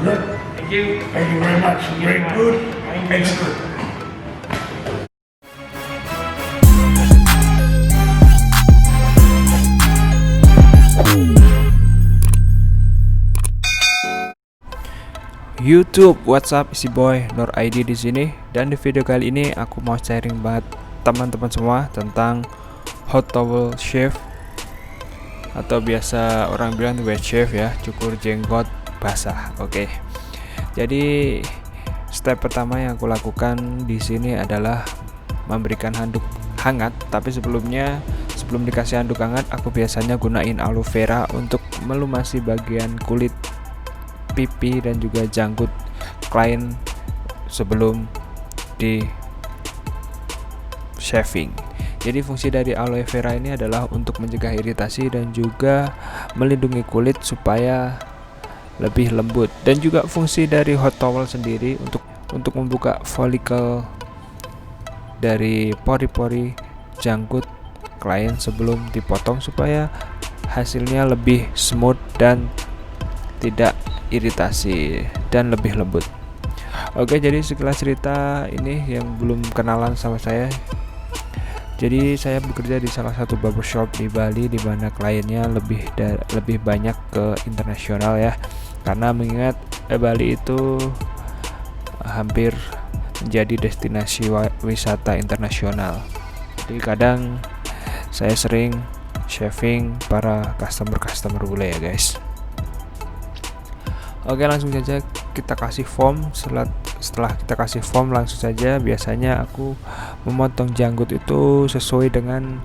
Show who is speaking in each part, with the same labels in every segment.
Speaker 1: Good.
Speaker 2: Thank you.
Speaker 1: Thank you very much. Very good. Excellent.
Speaker 3: YouTube, what's up, isi boy Nur ID di sini. Dan di video kali ini aku mau sharing banget teman-teman semua tentang hot towel shave, atau biasa orang bilang wet shave ya, cukur jenggot basah. Oke. Jadi step pertama yang aku lakukan di sini adalah memberikan handuk hangat. Tapi sebelum dikasih handuk hangat, aku biasanya gunain aloe vera untuk melumasi bagian kulit pipi dan juga janggut klien sebelum di shaving. Jadi fungsi dari aloe vera ini adalah untuk mencegah iritasi dan juga melindungi kulit supaya lebih lembut. Dan juga fungsi dari hot towel sendiri untuk membuka folikel dari pori-pori janggut klien sebelum dipotong supaya hasilnya lebih smooth dan tidak iritasi dan lebih lembut. Oke, jadi sekilas cerita ini yang belum kenalan sama saya. Jadi saya bekerja di salah satu barbershop di Bali, di mana kliennya lebih banyak ke internasional ya. Karena mengingat Bali itu hampir menjadi destinasi wisata internasional. Jadi kadang saya sering shaving para customer bule ya guys. Oke, langsung saja kita kasih foam. Setelah kita kasih foam, langsung saja biasanya aku memotong janggut itu sesuai dengan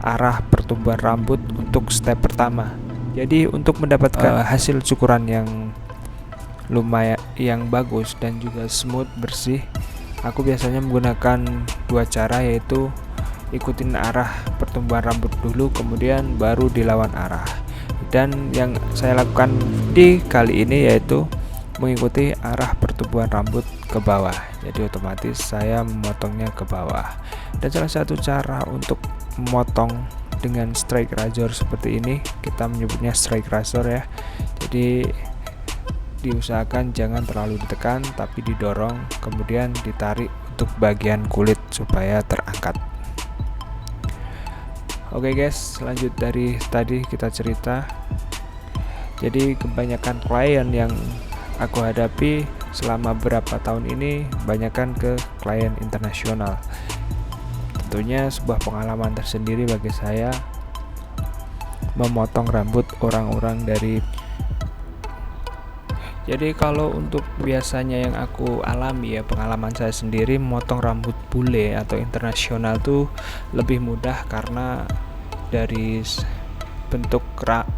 Speaker 3: arah pertumbuhan rambut untuk step pertama. Jadi untuk mendapatkan hasil cukuran yang lumayan, yang bagus dan juga smooth bersih, aku biasanya menggunakan dua cara, yaitu ikutin arah pertumbuhan rambut dulu, kemudian baru dilawan arah. Dan yang saya lakukan di kali ini yaitu mengikuti arah pertumbuhan rambut ke bawah. Jadi otomatis saya memotongnya ke bawah. Dan salah satu cara untuk memotong dengan straight razor seperti ini, kita menyebutnya straight razor ya. Jadi diusahakan jangan terlalu ditekan, tapi didorong kemudian ditarik untuk bagian kulit supaya terangkat. Oke guys, lanjut dari tadi kita cerita. Jadi kebanyakan klien yang aku hadapi selama beberapa tahun ini banyakkan ke klien internasional. Tentunya sebuah pengalaman tersendiri bagi saya memotong rambut orang-orang dari. Jadi kalau untuk biasanya yang aku alami ya, pengalaman saya sendiri memotong rambut bule atau internasional tuh lebih mudah karena dari bentuk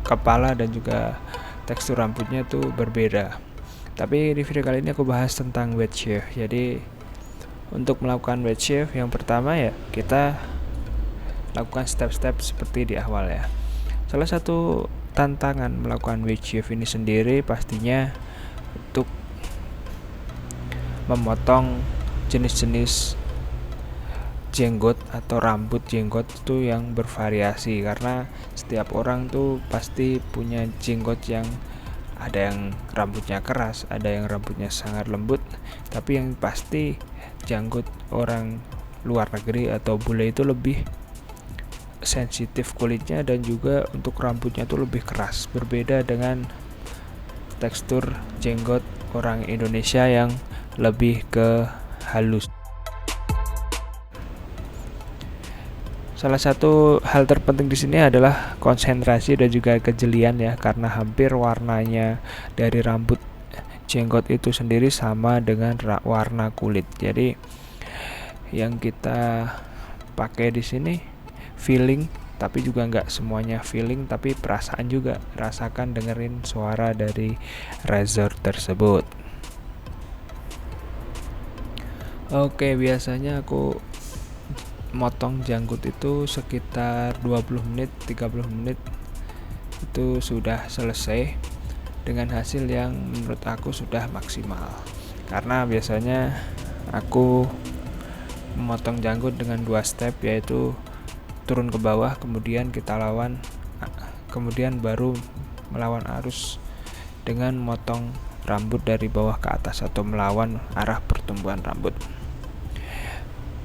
Speaker 3: kepala dan juga tekstur rambutnya tuh berbeda. Tapi di video kali ini aku bahas tentang wet shave. Jadi untuk melakukan wet shave, yang pertama ya kita lakukan step-step seperti di awal ya. Salah satu tantangan melakukan wet shave ini sendiri pastinya untuk memotong jenis-jenis jenggot atau rambut jenggot itu yang bervariasi, karena setiap orang tuh pasti punya jenggot yang ada yang rambutnya keras, ada yang rambutnya sangat lembut. Tapi yang pasti janggut orang luar negeri atau bule itu lebih sensitif kulitnya dan juga untuk rambutnya tuh lebih keras, berbeda dengan tekstur jenggot orang Indonesia yang lebih ke halus. Salah satu hal terpenting di sini adalah konsentrasi dan juga kejelian ya, karena hampir warnanya dari rambut jenggot itu sendiri sama dengan warna kulit. Jadi yang kita pakai di sini feeling, tapi juga nggak semuanya feeling, tapi perasaan juga. Rasakan, dengerin suara dari razor tersebut. Oke, biasanya aku motong janggut itu sekitar 20 menit 30 menit itu sudah selesai dengan hasil yang menurut aku sudah maksimal. Karena biasanya aku memotong janggut dengan dua step, yaitu turun ke bawah, kemudian kita lawan, kemudian baru melawan arus dengan motong rambut dari bawah ke atas atau melawan arah pertumbuhan rambut.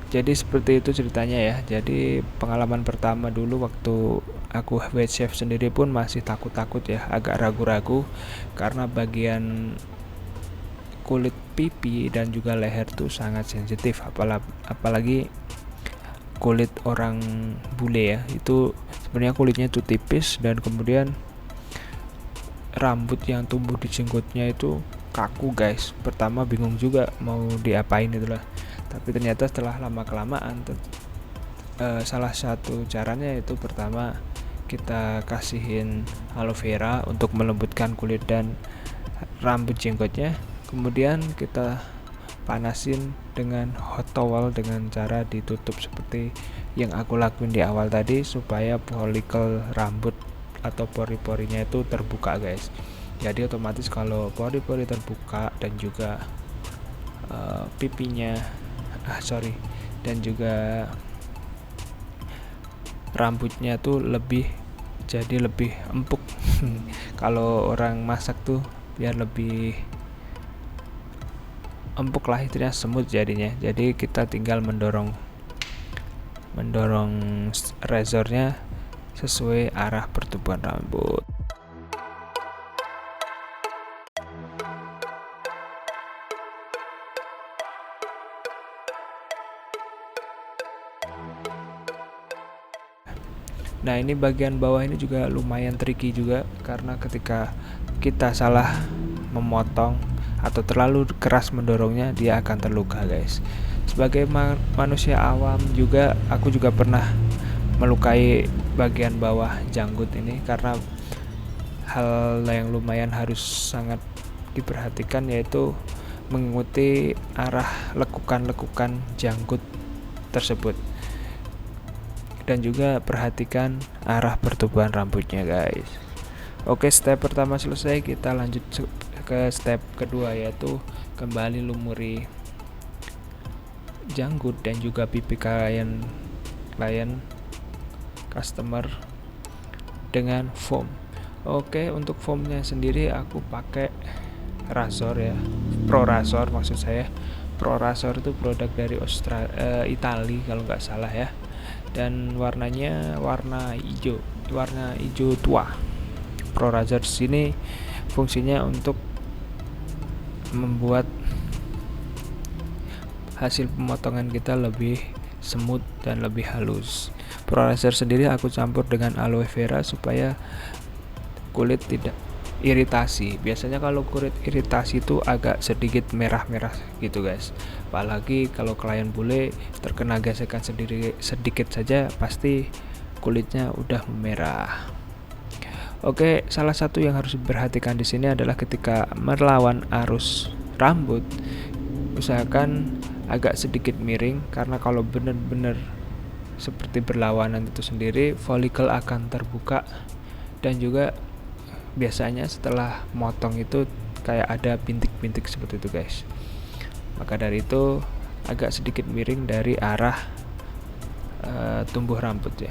Speaker 3: Jadi seperti itu ceritanya ya. Jadi pengalaman pertama dulu waktu aku wet shave sendiri pun masih takut-takut ya, agak ragu-ragu karena bagian kulit pipi dan juga leher tuh sangat sensitif, apalagi kulit orang bule ya. Itu sebenarnya kulitnya tuh tipis dan kemudian rambut yang tumbuh di jenggotnya itu kaku guys. Pertama bingung juga mau diapain itulah. Tapi ternyata setelah lama kelamaan salah satu caranya itu pertama kita kasihin aloe vera untuk melembutkan kulit dan rambut jenggotnya. Kemudian kita panasin dengan hot towel dengan cara ditutup seperti yang aku lakuin di awal tadi, supaya folikel rambut atau pori-porinya itu terbuka guys. Jadi otomatis kalau pori-pori terbuka dan juga pipinya dan juga rambutnya tuh lebih empuk. Kalau orang masak tuh biar lebih empuk lah, itunya semut jadinya. Jadi kita tinggal mendorong razornya sesuai arah pertumbuhan rambut. Nah, ini bagian bawah ini juga lumayan tricky juga, karena ketika kita salah memotong atau terlalu keras mendorongnya, dia akan terluka guys. Sebagai manusia awam juga, aku juga pernah melukai bagian bawah janggut ini, karena hal yang lumayan harus sangat diperhatikan yaitu mengikuti arah lekukan-lekukan janggut tersebut, dan juga perhatikan arah pertumbuhan rambutnya guys. Oke, step pertama selesai, kita lanjut ke step kedua, yaitu kembali lumuri janggut dan juga pipi klien customer dengan foam. Oke, untuk foamnya sendiri aku pakai razor ya, Pro Razor maksud saya. Pro Razor itu produk dari Italia kalau nggak salah ya, dan warnanya warna hijau tua. Pro Razor sini fungsinya untuk membuat hasil pemotongan kita lebih smooth dan lebih halus. Pro Razor sendiri aku campur dengan aloe vera supaya kulit tidak iritasi. Biasanya kalau kulit iritasi itu agak sedikit merah-merah gitu guys. Apalagi kalau klien bule terkena gesekan sedikit saja pasti kulitnya udah merah. Oke, salah satu yang harus diperhatikan di sini adalah ketika melawan arus rambut, usahakan agak sedikit miring, karena kalau benar-benar seperti berlawanan itu sendiri, folikel akan terbuka, dan juga biasanya setelah motong itu kayak ada bintik-bintik seperti itu guys. Maka dari itu agak sedikit miring dari arah tumbuh rambut ya.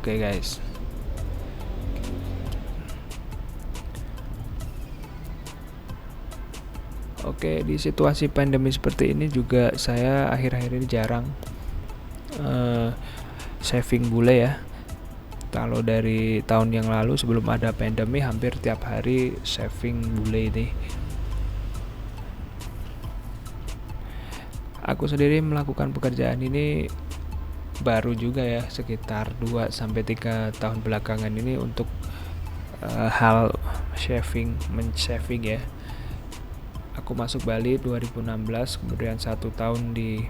Speaker 3: Oke guys. Oke, di situasi pandemi seperti ini juga saya akhir-akhir ini jarang shaving bule ya. Kalau dari tahun yang lalu sebelum ada pandemi, hampir tiap hari shaving bule ini. Aku sendiri melakukan pekerjaan ini baru juga ya, sekitar 2-3 tahun belakangan ini untuk hal men-shaving ya. Aku masuk Bali 2016, kemudian 1 tahun di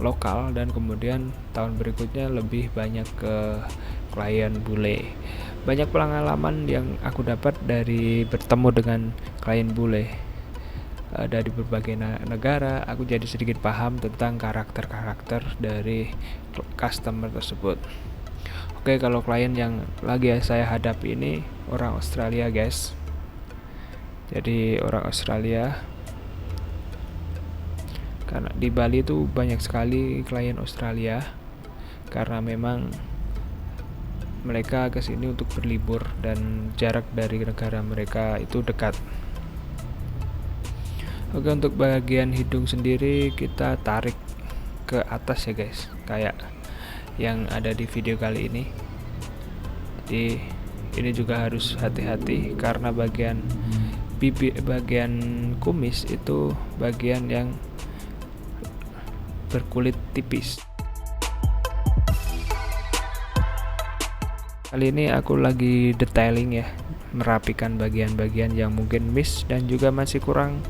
Speaker 3: lokal, dan kemudian tahun berikutnya lebih banyak ke klien bule. Banyak pengalaman yang aku dapat dari bertemu dengan klien bule dari berbagai negara. Aku jadi sedikit paham tentang karakter-karakter dari customer tersebut. Oke, kalau klien yang lagi saya hadapi ini orang Australia guys. Jadi orang Australia, karena di Bali itu banyak sekali klien Australia, karena memang mereka ke sini untuk berlibur dan jarak dari negara mereka itu dekat. Oke, untuk bagian hidung sendiri kita tarik ke atas ya guys, kayak yang ada di video kali ini. Jadi ini juga harus hati-hati karena bagian bagian kumis itu bagian yang berkulit tipis. Kali ini aku lagi detailing ya, merapikan bagian-bagian yang mungkin miss dan juga masih kurang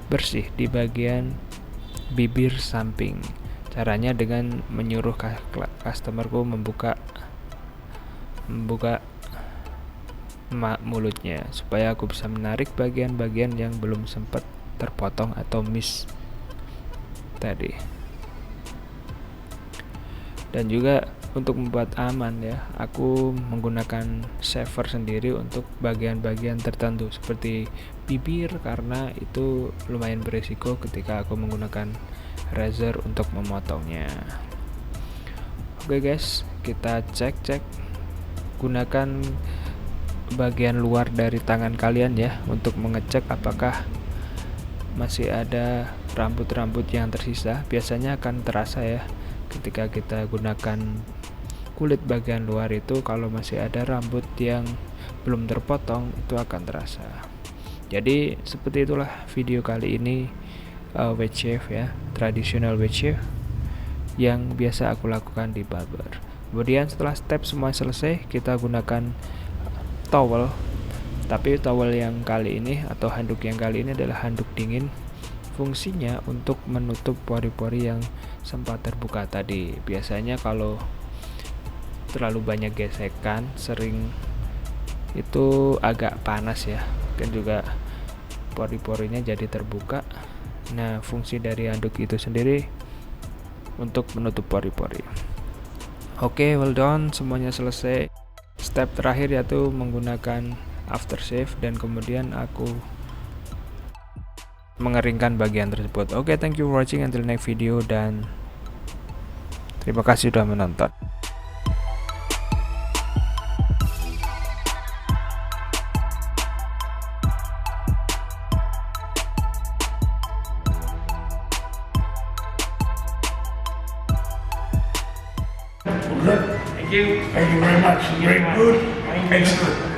Speaker 3: bersih di bagian bibir samping. Caranya dengan menyuruh customerku membuka mulutnya supaya aku bisa menarik bagian-bagian yang belum sempat terpotong atau miss tadi. Dan juga untuk membuat aman ya, aku menggunakan shaver sendiri untuk bagian-bagian tertentu seperti bibir karena itu lumayan berisiko ketika aku menggunakan razor untuk memotongnya. Oke guys, kita cek gunakan bagian luar dari tangan kalian ya untuk mengecek apakah masih ada rambut-rambut yang tersisa. Biasanya akan terasa ya ketika kita gunakan kulit bagian luar itu, kalau masih ada rambut yang belum terpotong itu akan terasa. Jadi seperti itulah video kali ini, wet shave ya, traditional wet shave yang biasa aku lakukan di barber. Kemudian setelah step semua selesai, kita gunakan towel, tapi towel yang kali ini atau handuk yang kali ini adalah handuk dingin. Fungsinya untuk menutup pori-pori yang sempat terbuka tadi. Biasanya kalau terlalu banyak gesekan, sering itu agak panas ya, dan juga pori-porinya jadi terbuka. Nah, fungsi dari handuk itu sendiri untuk menutup pori-pori. Oke, well done, semuanya selesai. Step terakhir yaitu menggunakan aftershave dan kemudian aku mengeringkan bagian tersebut. Oke, thank you for watching, until next video, dan terima kasih sudah menonton.
Speaker 1: Good.
Speaker 2: Thank you.
Speaker 1: Thank you very much.
Speaker 2: Very
Speaker 1: Very
Speaker 2: much.
Speaker 1: good.
Speaker 2: Thank you.
Speaker 1: Excellent.